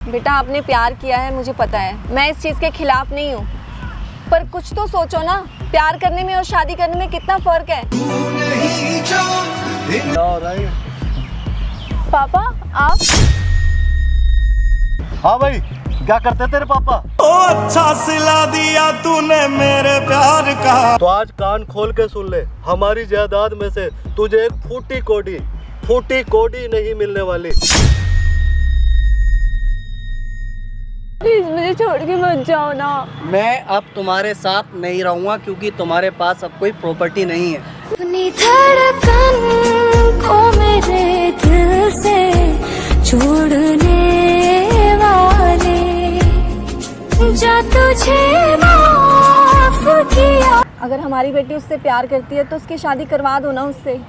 बेटा आपने प्यार किया है, मुझे पता है, मैं इस चीज़ के खिलाफ नहीं हूँ, पर कुछ तो सोचो ना, प्यार करने में और शादी करने में कितना फर्क है। पापा आप? हाँ भाई, क्या करते तेरे पापा? ओ अच्छा सिला दिया तूने मेरे प्यार का। तो आज कान खोल के सुन ले, हमारी जायदाद में से तुझे एक फूटी कोडी नहीं मिलने वाली। प्लीज मुझे छोड़ के मत जाओ ना। मैं अब तुम्हारे साथ नहीं रहूंगा क्योंकि तुम्हारे पास अब कोई प्रॉपर्टी नहीं है। अपनी धड़कन को मेरे दिल से छोड़ने वाले, जा तुझे माफ किया। अगर हमारी बेटी उससे प्यार करती है तो उसकी शादी करवा दो ना उससे।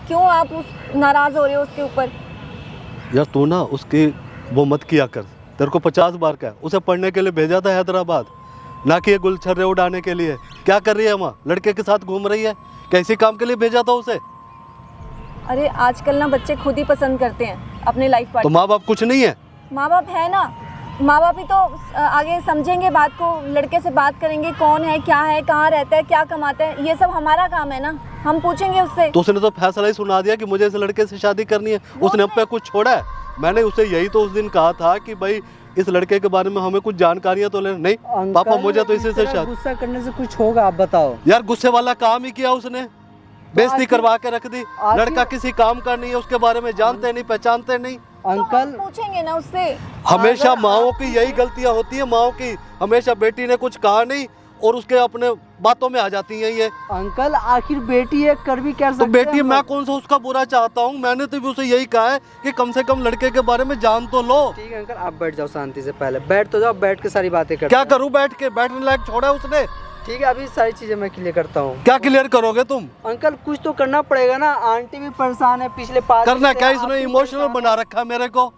क्यों आप नाराज हो रहे हो उसके ऊपर? यार तू ना उसकी वो मत किया कर, तेरे को 50 बार का उसे पढ़ने के लिए भेजा था हैदराबाद, ना कि ये गुलछर्रे उड़ाने के लिए। क्या कर रही है वहाँ? लड़के के साथ घूम रही है? कैसे काम के लिए भेजा था उसे? अरे आजकल ना बच्चे खुद ही पसंद करते हैं अपने लाइफ तो पार्टनर। माँ बाप कुछ नहीं है? माँ बाप है ना, माँ बाप ही तो आगे समझेंगे बात को, लड़के से बात करेंगे, कौन है, क्या है, कहाँ रहता है, क्या कमाता है, ये सब हमारा काम है ना, हम पूछेंगे उससे। तो उसने तो फैसला ही सुना दिया कि मुझे इस लड़के से शादी करनी है। उसने अब पे कुछ छोड़ा है? मैंने उसे यही तो उस दिन कहा था कि भाई इस लड़के के बारे में हमें कुछ जानकारियां तो ले। नहीं पापा, मुझे तो इसी से शादी। गुस्सा करने से कुछ होगा? आप बताओ। यार गुस्से वाला काम ही किया उसने, बेइज्जती करवा के रख दी। लड़का किसी काम का नहीं है, उसके बारे में जानते नहीं, पहचानते नहीं। अंकल तो पूछेंगे ना उससे। हमेशा माओ की यही गलतियां होती है, माओ की। हमेशा बेटी ने कुछ कहा नहीं और उसके अपने बातों में आ जाती हैं ये। अंकल आखिर बेटी है, कर भी क्या सकते तो हैं बेटी, हम मैं लोग। कौन सा उसका बुरा चाहता हूँ? मैंने तो भी उसे यही कहा है कि कम से कम लड़के के बारे में जान तो लो। ठीक है अंकल, आप बैठ जाओ शांति से। पहले बैठ तो जाओ, बैठ के सारी बातें करते क्या हैं। करूँ बैठ के? बैठने लायक छोड़ा उसने? ठीक है, अभी सारी चीजें मैं क्लियर करता हूँ। क्या क्लियर करोगे तुम? अंकल कुछ तो करना पड़ेगा ना, आंटी भी परेशान है पिछले 5 करना क्या? इसने इमोशनल बना रखा मेरे को।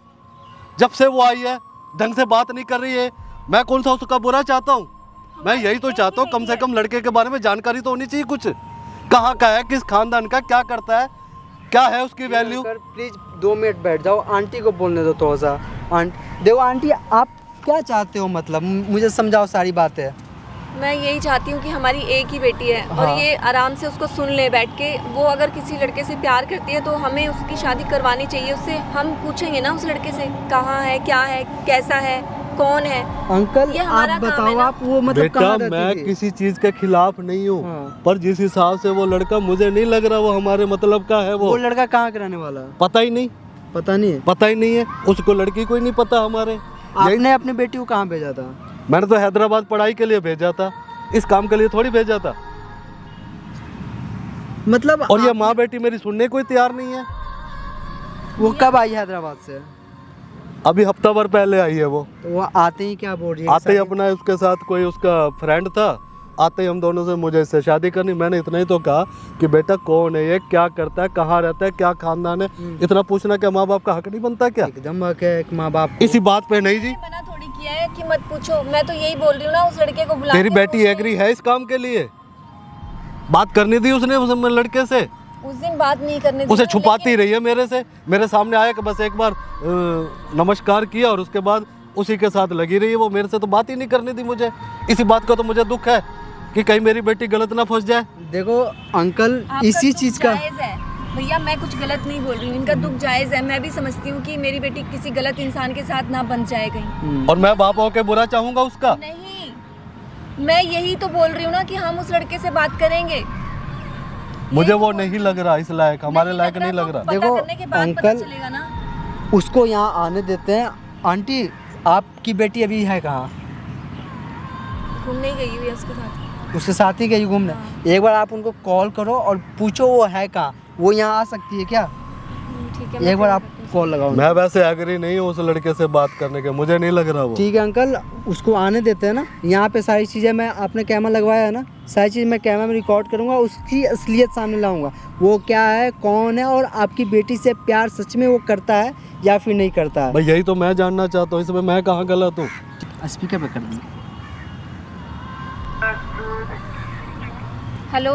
जब से वो आई है ढंग से बात नहीं कर रही है। मैं कौन सा उसका बुरा चाहता हूँ? मैं यही तो चाहता हूँ कम से कम लड़के के बारे में जानकारी तो होनी चाहिए कुछ। कहाँ का है, किस खानदान का, क्या करता है, क्या है उसकी वैल्यू। प्लीज 2 मिनट बैठ जाओ, आंटी को बोलने दो थोड़ा सा। देखो आंटी, आप क्या चाहते हो? मतलब मुझे समझाओ सारी बातें। मैं यही चाहती हूँ कि हमारी एक ही बेटी है और हाँ। ये आराम से उसको सुन ले बैठ के। वो अगर किसी लड़के से प्यार करती है तो हमें उसकी शादी करवानी चाहिए उससे। हम पूछेंगे ना उस लड़के से कहाँ है, क्या है, कैसा है, कौन है। अंकल ये हमारा आप काम बताओ, है ना। आप वो मतलब बेटा कहाँ रहती मैं थी? किसी चीज के खिलाफ नहीं हूँ, हाँ। पर जिस हिसाब से वो लड़का, मुझे नहीं लग रहा वो हमारे मतलब का है। वो लड़का कहाँ का रहने वाला है? पता ही नहीं, पता नहीं है। पता ही नहीं है उसको, लड़की को ही नहीं पता हमारे। आपने अपनी बेटी को कहाँ भेजा था? मैंने तो हैदराबाद पढ़ाई के लिए भेजा था, इस काम के लिए थोड़ी भेजा था। मतलब और ये माँ बेटी मेरी सुनने को ही तैयार नहीं है। वो कब आई हैदराबाद से? अभी हफ्ता भर पहले आई है वो। तो वो आते ही क्या बोल रही है? आते ही अपना उसके साथ कोई उसका फ्रेंड था, आते ही हम दोनों से मुझे इससे शादी करनी। मैंने इतना ही तो कहा कि बेटा कौन है ये, क्या करता है, कहाँ रहता है, क्या खानदान है, इतना पूछना क्या माँ बाप का हक नहीं बनता क्या? एकदम हक है एक माँ बाप को। इसी बात पे नहीं जी। मना थोड़ी किया है कि मत पूछो। मैं तो यही बोल रही हूँ ना, उस लड़के को बुला तेरी के बेटी उससे- एग्री है इस काम के लिए? बात करनी थी उसने उस लड़के से, उस दिन बात नहीं करने दी उसे ना, छुपाती रही है मेरे से। मेरे सामने आया कि बस एक बार नमस्कार किया और उसके बाद उसी के साथ लगी रही है। वो मेरे से तो बात ही नहीं करनी थी मुझे। इसी बात का तो मुझे दुख है कि कहीं मेरी बेटी गलत ना फंस जाए। देखो अंकल, आपका इसी दुख चीज का जायज़ है भैया, मैं कुछ गलत नहीं बोल रही हूँ, इनका दुख जायज़ है। मैं भी समझती हूँ कि मेरी बेटी किसी गलत इंसान के साथ ना बन जाए कहीं। और मैं बाप होके बुरा चाहूंगा उसका? नहीं, मैं यही तो बोल रही हूँ ना कि हम उस लड़के से बात करेंगे। मुझे वो नहीं लग रहा इस लायक, हमारे लायक नहीं लग रहा। पता देखो, करने के बाद पता अंकल, चलेगा ना। उसको यहाँ आने देते हैं। आंटी, आपकी बेटी अभी है कहाँ? घूमने ही गई हुई है उसके साथ। उसके साथ ही गई घूमने? एक बार आप उनको कॉल करो और पूछो वो है कहाँ, वो यहाँ आ सकती है क्या? ठीक है, एक बार आप कॉल लगाओ। मैं वैसे एग्री नहीं हूँ उस लड़के से बात करने के, मुझे नहीं लग रहा वो। ठीक है अंकल, उसको आने देते हैं ना। यहाँ पे सारी चीज़ें मैं, आपने कैमरा लगवाया है ना, सारी चीज़ मैं कैमरा में रिकॉर्ड करूँगा, उसकी असलियत सामने लाऊंगा। वो क्या है, कौन है, और आपकी बेटी से प्यार सच में वो करता है या फिर नहीं करता है। भाई यही तो मैं जानना चाहता हूँ, इसमें मैं कहाँ गलत हूँ? स्पीकर पे कर दूँ। Hello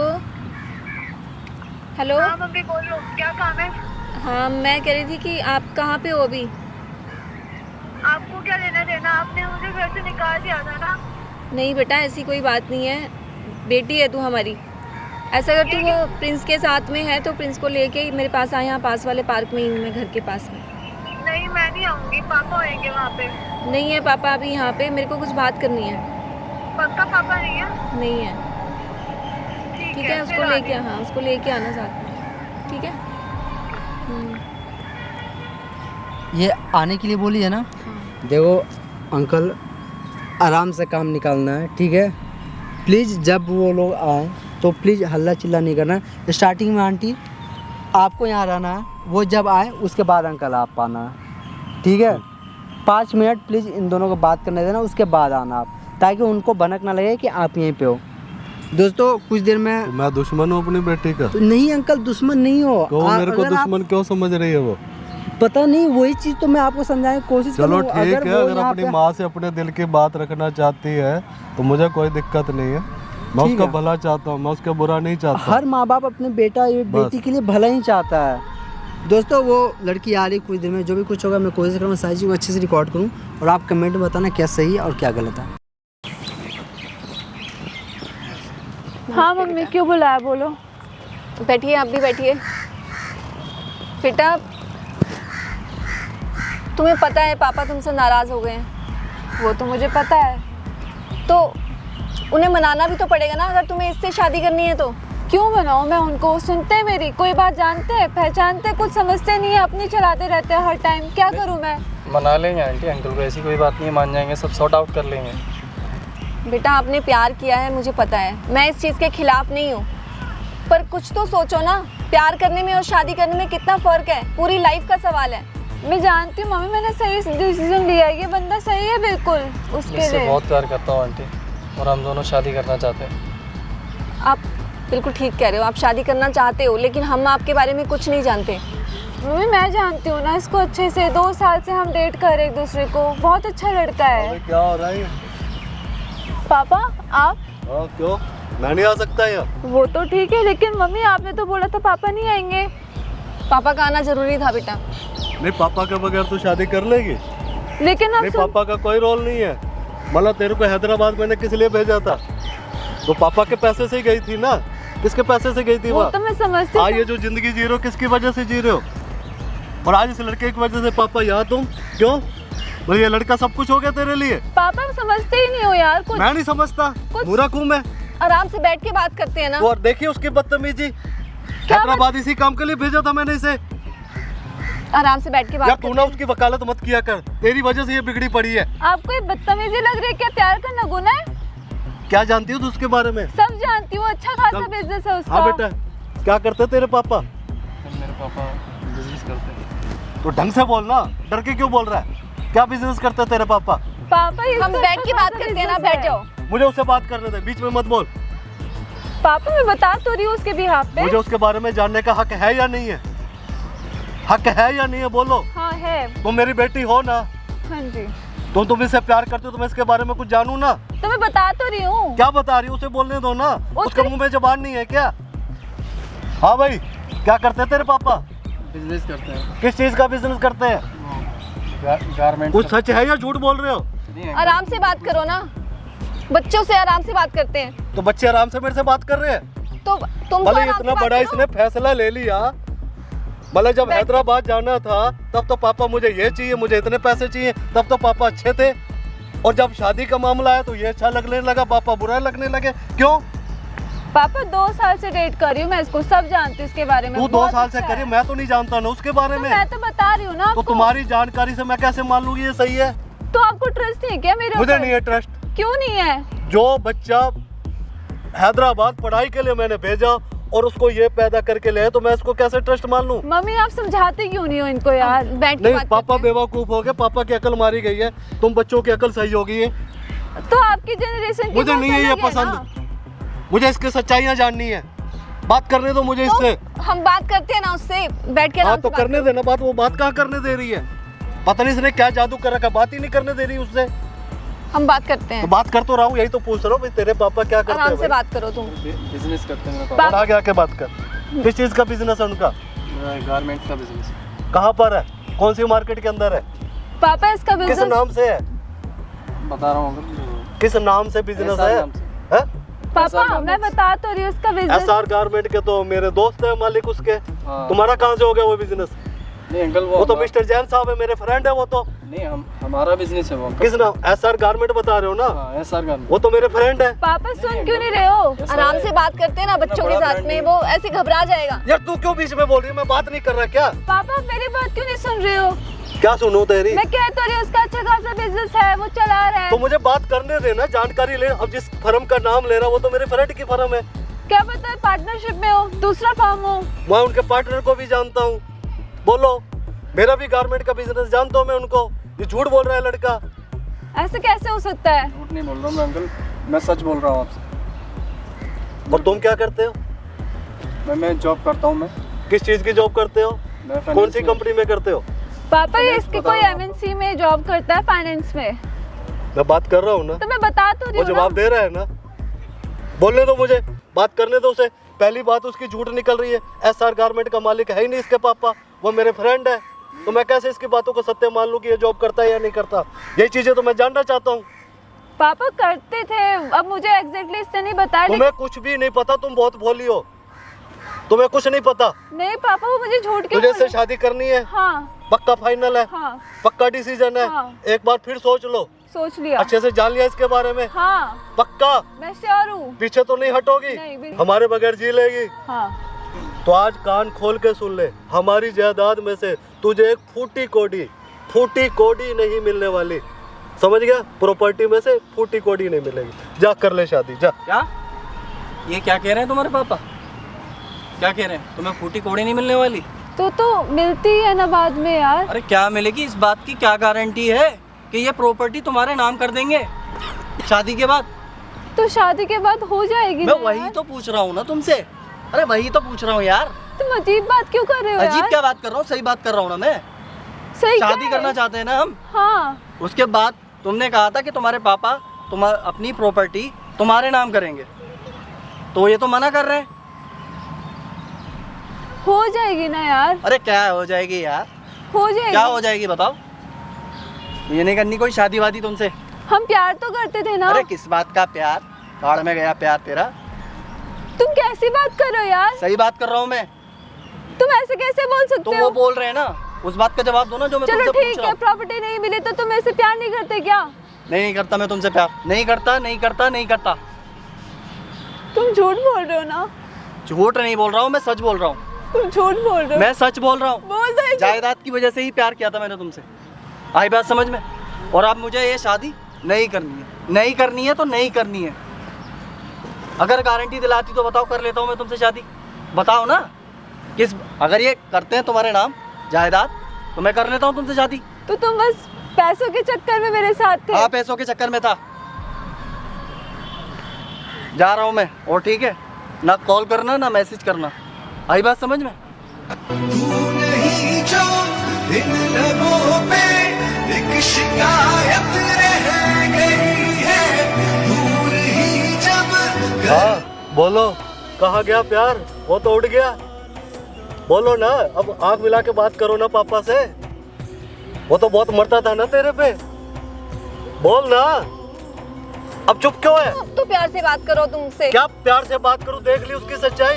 hello. हाँ मम्मी बोलो, क्या काम है? हाँ मैं कह रही थी कि आप कहाँ पे हो अभी? आपको क्या लेना देना, आपने मुझे घर से निकाल दिया था ना। नहीं बेटा, ऐसी कोई बात नहीं है, बेटी है तू हमारी। ऐसा अगर तू वो प्रिंस के साथ में है तो प्रिंस को लेके मेरे पास आ, यहाँ पास वाले पार्क में ही हूँ मैं, घर के पास में। नहीं मैं नहीं आऊंगी, पापा होंगे वहाँ पे। नहीं है पापा अभी यहाँ पे, मेरे को कुछ बात करनी है। पक्का पापा नहीं है? नहीं है। ठीक है, उसको लेके हाँ उसको लेके आना साथ में, ठीक है। ये आने के लिए बोली है ना। हाँ। देखो अंकल, आराम से काम निकालना है, ठीक है। प्लीज़ जब वो लोग आए तो प्लीज़ हल्ला चिल्ला नहीं करना। स्टार्टिंग में आंटी आपको यहाँ रहना है, वो जब आए उसके बाद अंकल आप आना है, ठीक है। 5 मिनट प्लीज़ इन दोनों को बात करने देना, उसके बाद आना आप, ताकि उनको भनक ना लगे कि आप यहीं पे हो। दोस्तों कुछ देर में तो मैं दुश्मन हूँ अपनी बेटी का? तो नहीं अंकल, दुश्मन नहीं हो। तो मेरे को दुश्मन क्यों समझ रही है वो? पता नहीं, वही चीज़ तो मैं आपको समझाने की कोशिश चलो करूँ। ठीक है, वो अगर यहाँ अपनी पे- माँ से अपने दिल की बात रखना चाहती है तो मुझे कोई दिक्कत नहीं है। मैं ठीक उसका है। भला चाहता हूँ, मैं उसका बुरा नहीं चाहता। हर माँ बाप अपने बेटा या बेटी के लिए भला ही चाहता है। दोस्तों वो लड़की आ रही कुछ देर में, जो भी कुछ होगा मैं कोशिश करूँगा सारी चीज़ को अच्छे से रिकॉर्ड करूँ और आप कमेंट में बताना क्या सही है और क्या गलत है। हाँ मम्मी, क्यों बुलाया बोलो। बैठिए, आप भी बैठिए। बेटा तुम्हें पता है पापा तुमसे नाराज़ हो गए हैं। वो तो मुझे पता है। तो उन्हें मनाना भी तो पड़ेगा ना, अगर तुम्हें इससे शादी करनी है तो। क्यों बनाऊँ मैं उनको, सुनते हैं मेरी, कोई बात जानते हैं पहचानते, कुछ समझते नहीं है, अपनी चलाते रहते हैं हर टाइम। क्या करूँ मैं? मना लेंगे आंटी अंकल को, ऐसी कोई बात नहीं है, मान जाएंगे, सब सॉर्ट आउट कर लेंगे। बेटा आपने प्यार किया है, मुझे पता है, मैं इस चीज़ के खिलाफ नहीं हूँ, पर कुछ तो सोचो ना, प्यार करने में और शादी करने में कितना फ़र्क है, पूरी लाइफ का सवाल है। मैं जानती हूँ मम्मी, मैंने सही डिसीजन लिया है, ये बंदा सही है बिल्कुल उसके इससे लिए। बहुत प्यार करता हूँ आंटी, और हम दोनों शादी करना चाहते हैं। आप बिल्कुल ठीक कह रहे हो, आप शादी करना चाहते हो, लेकिन हम आपके बारे में कुछ नहीं जानते। मम्मी मैं जानती हूँ ना इसको अच्छे से, 2 साल से हम डेट कर रहे एक दूसरे को, बहुत अच्छा लड़का है। क्या हो रहा है? पापा आप? हाँ क्यों, मैं नहीं आ सकता यहाँ? वो तो ठीक है, लेकिन मम्मी आपने तो बोला था पापा नहीं आएंगे। पापा का आना जरूरी था बेटा। नहीं, पापा के बगैर तू शादी कर लेगी? लेकिन नहीं, पापा का कोई रोल नहीं है। मतलब तेरे को हैदराबाद मैंने किस लिए भेजा था? तो पापा के पैसे से ही गई थी ना? किसके पैसे से गई थी वो वहाँ? तो मैं समझती हाँ, हूँ। ये जो जिंदगी जी रहे हो किसकी वजह से जी रहे हो? और आज इस लड़के की वजह से पापा यहाँ तुम क्यों? भाई ये लड़का सब कुछ हो गया तेरे लिए। पापा समझते ही नहीं हो यार कुछ। मैं नहीं समझता, बुरा क्यों मैं? आराम से बैठ के बात करते हैं ना। और देखिए उसकी बदतमीजी। हैदराबाद इसी काम के लिए भेजा था मैंने इसे। आराम से बैठ के बात या करते तू ना उसकी वकालत मत किया कर, तेरी वजह से ये बिगड़ी पड़ी है। आपको ये बदतमीजी लग रही है क्या? प्यार करना गुनाह है? क्या जानती हो तू उसके बारे में? सब जानती हूँ, अच्छा खासा चल। बिजनेस है उसका। हाँ बेटा, क्या करते तेरे पापा? मेरे पापा बिजनेस करते हैं। तो ढंग से बोलना, डर के क्यों बोल रहा है? क्या बिजनेस करते हैं तेरे पापा? पापा ये हम तो बैठ के अच्छा बात खासा करते हैं ना, business बैठ है। जाओ। मुझे उससे बात करने दे, बीच में मत बोल। पापा मैं बता तो रही हूँ उसके बिहाफ पे। मुझे उसके बारे में जानने का हक है या नहीं है? हक है या नहीं है, बोलो। हाँ है। तुम मेरी बेटी हो ना? हाँ जी। तुम इससे प्यार करते हो तो मैं इसके बारे में कुछ जानूं ना? तो मैं बता तो रही हूँ। क्या बता रही हो? उसे बोलने दो ना। उसके उसके- मुंह में जबान नहीं है क्या? हाँ भाई, क्या करते हैं तेरे पापा? बिजनेस करते हैं, किस चीज का बिजनेस करते हैं? गारमेंट। कुछ सच है या झूठ बोल रहे हो? आराम से बात करो ना, बच्चों से आराम से बात करते हैं। तो बच्चे आराम से मेरे से बात कर रहे हैं। तो तुम तो भले आराम से इतना बात बड़ा करो। इसने फैसला ले लिया, मतलब जब हैदराबाद जाना था तब तो पापा मुझे ये चाहिए, मुझे इतने पैसे चाहिए, तब तो पापा अच्छे थे। और जब शादी का मामला आया तो ये अच्छा लगने लगा, पापा बुरा लगने लगे। क्यों? पापा 2 साल से डेट कर रही हूँ मैं इसको, सब जानती हूँ इसके बारे में। तू 2 बहुत साल से अच्छा करी, है। मैं तो नहीं जानता ना उसके बारे तो में। मैं तो बता रही हूँ ना तो आपको। तुम्हारी जानकारी से मैं कैसे मान लूंगी ये सही है? तो आपको ट्रस्ट नहीं है क्या मेरे मुझे ऊपर? नहीं है ट्रस्ट। क्यों नहीं है? जो बच्चा हैदराबाद पढ़ाई के लिए मैंने भेजा और उसको ये पैदा करके ले आए, तो मैं इसको कैसे ट्रस्ट मान लूं? मम्मी आप समझाते क्यों नहीं हो इनको यार? बैठ के नहीं, बात पापा करते हैं। बेवकूफ हो गए, पापा की अकल मारी गई है, तुम बच्चों की अकल सही हो गई है। तो आपकी जनरेशन की मुझे बात नहीं है ये अलग ना। पसंद, मुझे इसकी सच्चाइयाँ जाननी है। बात करने दो मुझे इससे। तो हम बात करते हैं ना उससे, बैठ के हाँ आराम तो से बात करने करो। देना बात। वो बात कहाँ करने दे रही है? पता नहीं इसने क्या जादू कर रखा, बात ही नहीं करने दे रही उससे। हम बात करते तो हैं, बात कर तो रहा हूँ, यही तो पूछ रहा हूँ भाई, तेरे पापा क्या करते आराम हैं से भाई? बात करो तुम। बिजनेस करते हैं मेरे पापा। और आगे आके बात कर। किस चीज़ का बिजनेस है उनका? गारमेंट्स का बिजनेस। कहाँ पर है? कौन सी मार्केट के अंदर है? पापा इसका किस बिजनेस नाम से है? बता रहा हूँ अंकल। किस नाम से बिजनेस SR है? नाम से। हैं? पापा मैं बता तो रही हूँ उसका बिजनेस। SR गारमेंट के तो मेरे दोस्त है मालिक उसके। हाँ। तुम्हारा कहाँ से हो गया वो बिजनेस? नहीं अंकल वो तो मिस्टर जैन साहब है, मेरे फ्रेंड है वो तो। नहीं हमारा बिजनेस है वो अंकल। किस नाम? SR गारमेंट बता रहे हो ना? हाँ SR गारमेंट। वो तो मेरे फ्रेंड है। पापा सुन क्यों नहीं रहे हो? आराम से बात करते हैं ना बच्चों के साथ में, वो ऐसे घबरा जाएगा। यार तू क्यों बीच में बोल रही है? मैं बात नहीं कर रहा क्या? पापा मेरी बात क्यों नहीं सुन रहे हो? क्या सुनूं तेरी? मैं कह तो रही हूँ उसका अच्छा खासा बिजनेस है, वो चला रहा है। तो मुझे बात करने देना, जानकारी ले। अब जिस फर्म का नाम ले रहा वो तो मेरे फ्रेंड की फर्म है। क्या पता है पार्टनरशिप में हो, दूसरा फर्म हो। मैं उनके पार्टनर को भी जानता हूँ। बोलो, मेरा भी गारमेंट का बिजनेस जानता हूँ मैं उनको। ये झूठ बोल रहा है लड़का। ऐसे कैसे हो सकता है? झूठ नहीं बोल रहा हूँ मैं अंकल, मैं सच बोल रहा हूँ आपसे। और तुम क्या करते हो? मैं जॉब करता हूँ। मैं किस चीज की जॉब करते हो? मैं कौन सी कंपनी में करते हो? पापा ये इसके कोई MNC में जॉब करता है, फाइनेंस में। मैं बात कर रहा हूँ ना, तो मैं बता तो रही वो हूँ जवाब ना। दे रहा है ना। बोलने दो मुझे, बात करने दो उसे। पहली बात उसकी झूठ निकल रही है। SR गारमेंट का मालिक है ही नहीं इसके पापा, वो मेरे फ्रेंड है। तो मैं कैसे इसकी बातों को सत्य मान लूं कि ये जॉब करता है या नहीं करता? यही चीजें तो मैं जानना चाहता हूँ। पापा करते थे, अब मुझे एग्जैक्टली इसने नहीं बताया। तुम्हें कुछ भी नहीं पता, तुम बहुत भोली हो। तुम्हें कुछ नहीं पता। नहीं पापा वो मुझे झूठ क्यों तुझे बोल से रहे? शादी करनी है? हाँ पक्का फाइनल है? हाँ पक्का डिसीजन है? हाँ। एक बार फिर सोच लो, सोच लिया। अच्छे से जान लिया इसके बारे में? हाँ पक्का? मैं श्योर हूँ। पीछे तो नहीं हटोगी? नहीं, बिल्कुल। हमारे बगैर जी लेगी? हाँ तो आज कान खोल के सुन ले, हमारी जायदाद में से तुझे एक फूटी कोडी नहीं मिलने वाली। समझ गया? प्रॉपर्टी में से फूटी कोडी नहीं मिलेगी। जा कर ले शादी, जा। क्या? ये क्या कह रहे हैं तुम्हारे पापा? क्या कह रहे हैं? तुम्हें फूटी कोड़ी नहीं मिलने वाली? तो मिलती है ना बाद में यार। अरे क्या मिलेगी? इस बात की क्या गारंटी है कि ये प्रॉपर्टी तुम्हारे नाम कर देंगे शादी के बाद? तो शादी के बाद हो जाएगी मैं ना वही यार। तो पूछ रहा हूँ ना तुमसे। अरे वही तो पूछ रहा हूँ यार। तुम अजीब बात क्यों कर रहे हो अजीब यार? क्या बात कर रहा हूँ? सही बात कर रहा हूँ ना मैं। सही क्या शादी है? करना चाहते हैं ना हम। हाँ उसके बाद तुमने कहा था कि तुम्हारे पापा अपनी प्रॉपर्टी तुम्हारे नाम करेंगे, तो ये तो मना कर रहे हैं। हो जाएगी ना यार, अरे क्या हो जाएगी यार? हो जाएगी। क्या हो जाएगी बताओ? ये नहीं करनी कोई शादी वादी तुमसे? हम प्यार तो करते थे ना। अरे किस बात का प्यार? भाड़ में गया प्यार तेरा। तुम कैसी बात कर रहे हो यार? सही बात कर रहा हूँ मैं। तुम ऐसे कैसे बोल तो सकते वो हो? बोल रहे हैं ना, उस बात का जवाब दो ना जो मैं चलो तुमसे पूछ ठीक रहा है, हूँ। प्रॉपर्टी नहीं मिली तो तुम ऐसे प्यार नहीं करते क्या? नहीं करता मैं तुमसे प्यार। नहीं करता, नहीं करता, नहीं करता। तुम झूठ बोल रहे हो ना? झूठ नहीं बोल रहा हूँ, मैं सच बोल रहा हूँ। तुम झूठ बोल रहे हो। मैं सच बोल रहा हूँ। बोल दो एक- जायदाद की वजह से ही प्यार किया था मैंने तुमसे। आई बात समझ में? और अब मुझे ये शादी नहीं करनी है। नहीं करनी है तो नहीं करनी है। अगर गारंटी दिलाती तो बताओ, कर लेता हूँ मैं तुमसे शादी। बताओ ना किस, अगर ये करते हैं तुम्हारे नाम जायदाद तो मैं कर लेता हूँ तुमसे शादी। तो तुम बस पैसों के चक्कर में मेरे साथ थे। हाँ पैसों के चक्कर में था। जा रहा हूँ मैं। और ठीक है ना, कॉल करना ना मैसेज करना। आई बात समझ में? तू नहीं जो इन लबों पे एक शिकायत रह गई है, दूर ही जब हाँ बोलो, कहाँ गया प्यार? वो तो उड़ गया। बोलो ना, अब आंख मिला के बात करो ना पापा से। वो तो बहुत मरता था ना तेरे पे। बोल ना, अब चुप क्यों है? अब तो प्यार से बात करो तुमसे। क्या प्यार से बात करूं? देख ली उसकी सच्चाई।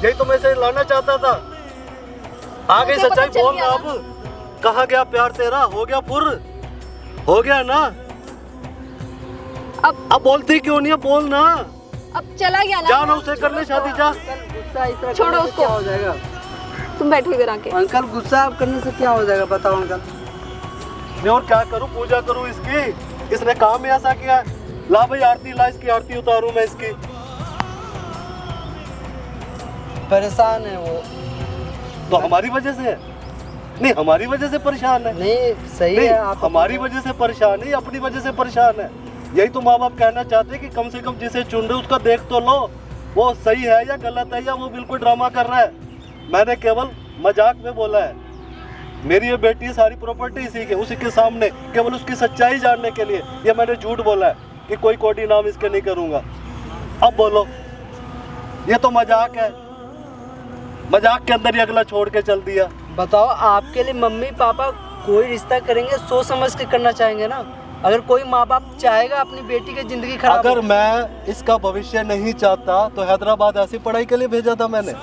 यही तो मैं से लाना चाहता था। आ गई मुझे पता सच्चाई, चल बोल गया ना। ना। अब कहाँ गया प्यार तेरा? हो गया फुर? हो गया ना? अब बोलती क्यों नहीं है? बोल ना। अब चला गया ना। जा ना, उसे कर ले शादी, जा। गुस्सा इस तरह छोड़ो करने से उसको। क्या हो जाएगा? तुम बैठो इधर आके। अंकल गुस्सा करने से क्या हो जाएगा बताओ अंकल? मैं और क्या करूं? पूजा करूं इसकी? इसने काम ही ऐसा किया है। ला भाई आरती ला, इसकी आरती उतारूं मैं इसकी। परेशान है वो। तो हमारी वजह से है? नहीं, हमारी वजह से परेशान है। नहीं सही नहीं, है आप। हमारी वजह से परेशान है, अपनी वजह से परेशान है। यही तो माँ बाप कहना चाहते हैं कि कम से कम जिसे चुन रहे उसका देख तो लो, वो सही है या गलत है, या वो बिल्कुल ड्रामा कर रहा है। मैंने केवल मजाक में बोला है। मेरी ये बेटी सारी प्रॉपर्टी इसी के, उसी के सामने, केवल उसकी सच्चाई जानने के लिए ये मैंने झूठ बोला है कि कोई कोडी नाम इसके नहीं करूंगा। अब बोलो, ये तो मजाक है। मजाक के अंदर ही अगला छोड़ के चल दिया। बताओ आपके लिए मम्मी पापा कोई रिश्ता करेंगे सोच समझ के करना चाहेंगे ना। अगर कोई माँ बाप चाहेगा अपनी बेटी की जिंदगी खराब अगर मैं इसका भविष्य नहीं चाहता तो हैदराबाद ऐसी पढ़ाई के लिए भेजा था मैंने।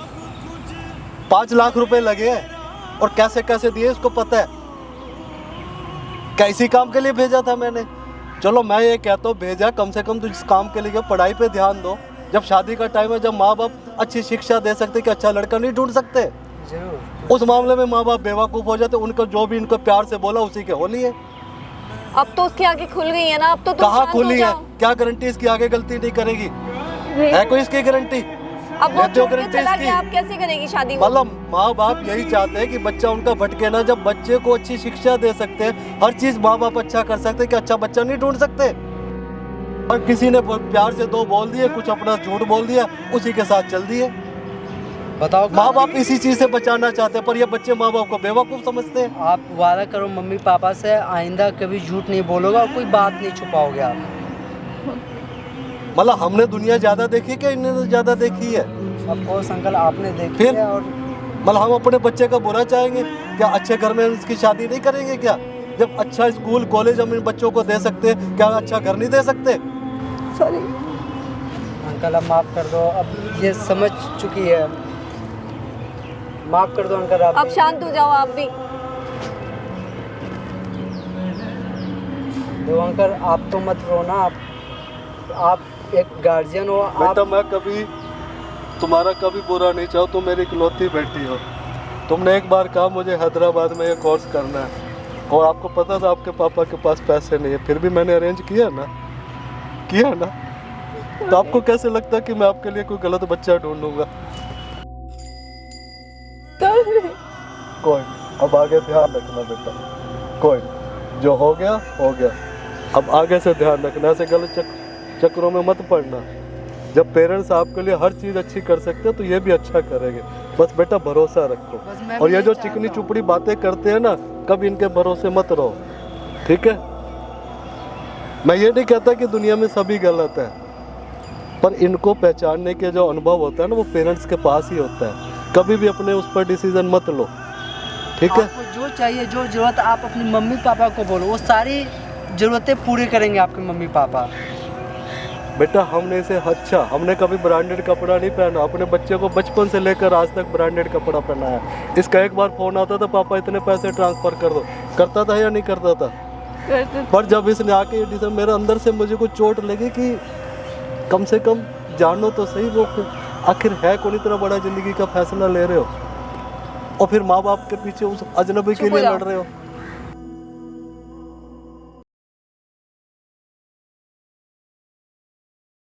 5 लाख रुपए लगे हैं और कैसे कैसे दिए इसको पता है। कैसी काम के लिए भेजा था मैंने। चलो मैं ये कहता हूँ भेजा, कम से कम तो जिस काम के लिए पढ़ाई पे ध्यान दो। जब शादी का टाइम है, जब माँ बाप अच्छी शिक्षा दे सकते कि अच्छा लड़का नहीं ढूंढ सकते, उस मामले में माँ बाप बेवकूफ़ हो जाते। उनको जो भी इनको प्यार से बोला उसी के होली है। अब तो उसकी आंखें खुल गई है ना, अब तो तुम कहाँ शांत हो खुली है? जाओ। क्या गारंटी इसकी आगे गलती नहीं करेगी? है कोई इसकी गारंटी? अब वो ये जो छोड़ के गारंटी चला इसकी, गया, अब कैसे करेगी शादी वो? मतलब माँ बाप यही चाहते हैं कि बच्चा उनका भटके ना। जब बच्चे को अच्छी शिक्षा दे सकते हैं, हर चीज माँ बाप अच्छा कर सकते हैं, कि अच्छा बच्चा नहीं ढूंढ सकते। और किसी ने प्यार से 2 बोल दिए, कुछ अपना झूठ बोल दिया, उसी के साथ चल दिए। बताओ माँ बाप इसी चीज से बचाना चाहते हैं, पर ये बच्चे माँ बाप को बेवकूफ समझते हैं। आप वादा करो मम्मी पापा से आइंदा कभी झूठ नहीं बोलोगे और कोई बात नहीं छुपाओगे आप। मतलब हमने दुनिया ज्यादा देखी कि इन्होंने ज्यादा देखी है? ऑफ कोर्स अंकल आपने देखी फिर? है। और मतलब हम अपने बच्चे का बुरा चाहेंगे क्या? अच्छे घर में इसकी शादी नहीं करेंगे क्या? जब अच्छा स्कूल कॉलेज हम इन बच्चों को दे सकते हैं, क्या अच्छा घर नहीं दे सकते? सॉरी अंकल अब माफ़ कर दो, अब ये समझ चुकी है, माफ़ कर दो अंकल आप। अब शांत हो जाओ आप भी। दो अंकल आप तो मत रोना। आप एक गार्जियन हो। आप बेटा मैं कभी तुम्हारा कभी बुरा नहीं चाहूँ, तुम मेरी इकलौती बेटी हो। तुमने एक बार कहा मुझे हैदराबाद में ये कोर्स करना है, और आपको पता था आपके पापा के पास पैसे नहीं है, फिर भी मैंने अरेंज किया ना। तो आपको कैसे लगता है कि मैं आपके लिए कोई गलत बच्चा ढूंढूंगा? कोई नहीं, अब आगे ध्यान रखना बेटा। कोई नहीं, जो हो गया हो गया। अब आगे से ध्यान रखना, ऐसे गलत चक्रों में मत पड़ना। जब पेरेंट्स आपके लिए हर चीज़ अच्छी कर सकते हैं तो ये भी अच्छा करेंगे। बस बेटा भरोसा रखो। और ये जो चिकनी चुपड़ी बातें करते हैं ना, कभी इनके भरोसे मत रहो, ठीक है? मैं ये नहीं कहता कि दुनिया में सभी गलत है, पर इनको पहचानने के जो अनुभव होता है ना, वो पेरेंट्स के पास ही होता है। कभी भी अपने उस पर डिसीजन मत लो, ठीक है? आपको जो चाहिए, जो जरूरत आप अपनी मम्मी पापा को बोलो, वो सारी ज़रूरतें पूरी करेंगे आपके मम्मी पापा। बेटा हमने इसे अच्छा, हमने कभी ब्रांडेड कपड़ा नहीं पहना। अपने बच्चे को बचपन से लेकर आज तक ब्रांडेड कपड़ा पहनाया। इसका एक बार फ़ोन आता था, पापा इतने पैसे ट्रांसफ़र कर दो, करता था या नहीं करता था? पर जब इसने आके ये डिसीजन, मेरे अंदर से मुझे कुछ चोट लगी कि कम से कम जानो तो सही वो आखिर है कौन इतना बड़ा ज़िंदगी का फैसला ले रहे हो, और फिर माँ बाप के पीछे उस अजनबी के लिए लड़ रहे हो।